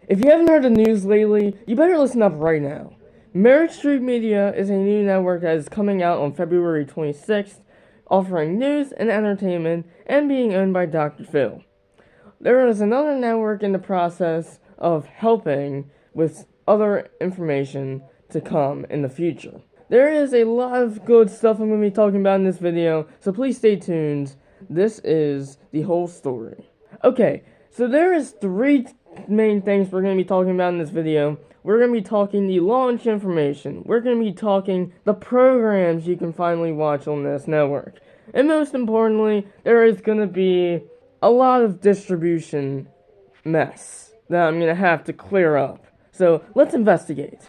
If you haven't heard the news lately, you better listen up right now. Merit Street Media is a new network that is coming out on February 26th, offering news and entertainment and being owned by Dr. Phil. There is another network in the process of helping with other information to come in the future. There is a lot of good stuff I'm going to be talking about in this video, so please stay tuned. This is the whole story. Okay, so there is three main things we're going to be talking about in this video. We're going to be talking the launch information. We're going to be talking the programs you can finally watch on this network. And most importantly, there is going to be a lot of distribution mess that I'm going to have to clear up. So let's investigate.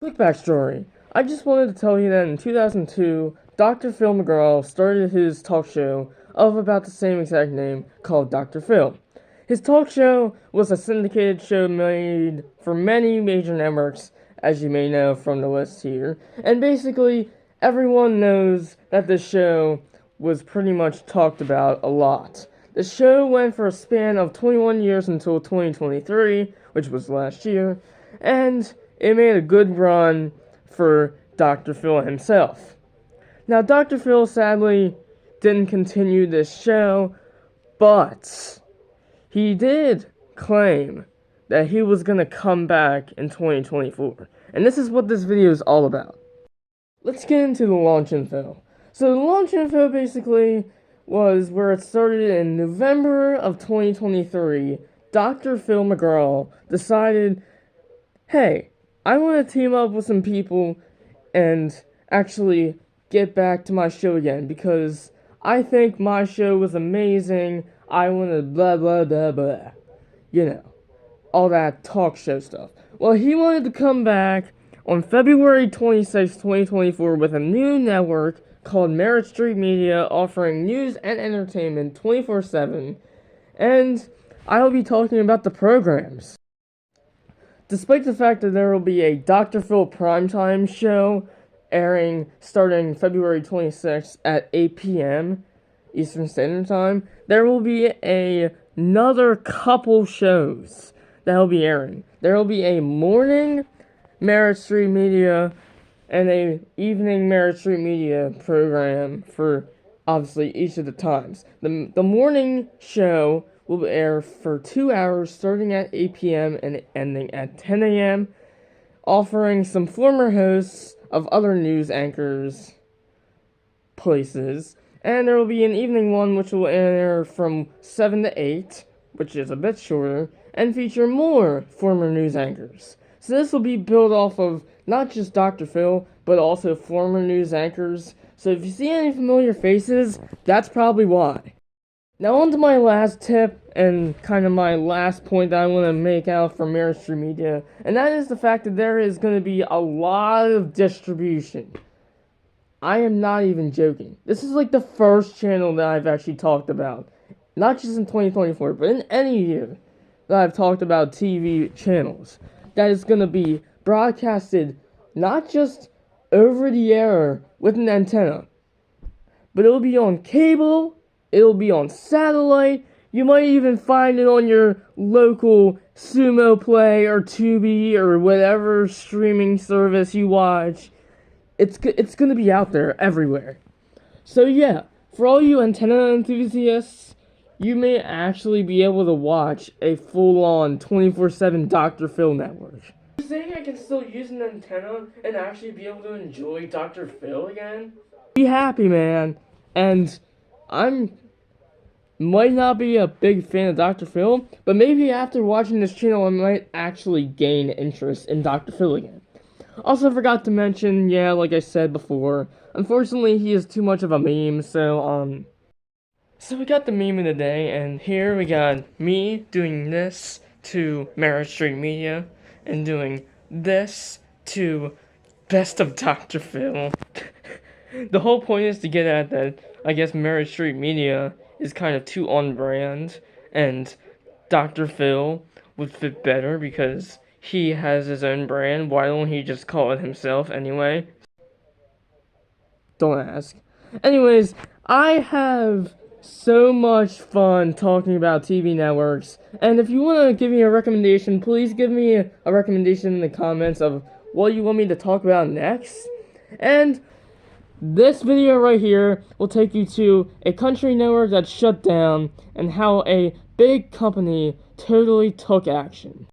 Quick backstory. I just wanted to tell you that in 2002, Dr. Phil McGraw started his talk show of about the same exact name called Dr. Phil. His talk show was a syndicated show made for many major networks, as you may know from the list here, and basically everyone knows that this show was pretty much talked about a lot. The show went for a span of 21 years until 2023, which was last year, and it made a good run for Dr. Phil himself. Now, Dr. Phil sadly didn't continue this show, but he did claim that he was going to come back in 2024. And this is what this video is all about. Let's get into the launch info. So the launch info basically was where it started in November of 2023. Dr. Phil McGraw decided, hey, I want to team up with some people and actually get back to my show again because I think my show was amazing. I want to blah blah blah blah. You know, all that talk show stuff. Well, he wanted to come back on February 26, 2024 with a new network called Merit Street Media, offering news and entertainment 24/7, and I'll be talking about the programs. Despite the fact that there will be a Dr. Phil primetime show airing starting February 26th at 8 p.m. Eastern Standard Time, there will be another couple shows that will be airing. There will be a morning Merit Street Media and a evening Merit Street Media program for obviously each of the times. The morning show will air for 2 hours starting at 8 p.m. and ending at 10 a.m., offering some former hosts of other news anchors places. And there will be an evening one which will air from 7 to 8, which is a bit shorter, and feature more former news anchors. So this will be built off of not just Dr. Phil, but also former news anchors. So if you see any familiar faces, that's probably why. Now on to my last tip, and kind of my last point that I want to make out for Merit Street Media, and that is the fact that there is going to be a lot of distribution. I am not even joking. This is like the first channel that I've actually talked about, not just in 2024, but in any year that I've talked about TV channels, that is going to be broadcasted not just over the air with an antenna, but it'll be on cable, it'll be on satellite, you might even find it on your local Sumo Play or Tubi or whatever streaming service you watch. It's going to be out there everywhere. So yeah, for all you antenna enthusiasts, you may actually be able to watch a full-on 24/7 Dr. Phil network. You saying I can still use an antenna and actually be able to enjoy Dr. Phil again? Be happy, man. And might not be a big fan of Dr. Phil, but maybe after watching this channel I might actually gain interest in Dr. Phil again. Also forgot to mention, yeah, like I said before, unfortunately he is too much of a meme, so we got the meme of the day, and here we got me doing this to Merit Street Media, and doing this to Best of Dr. Phil. The whole point is to get at that, I guess Merit Street Media is kind of too on brand, and Dr. Phil would fit better because he has his own brand. Why don't he just call it himself anyway? Don't ask. Anyways, I have so much fun talking about TV networks. And if you want to give me a recommendation, please give me a recommendation in the comments of what you want me to talk about next. And this video right here will take you to a country network that shut down and how a big company totally took action.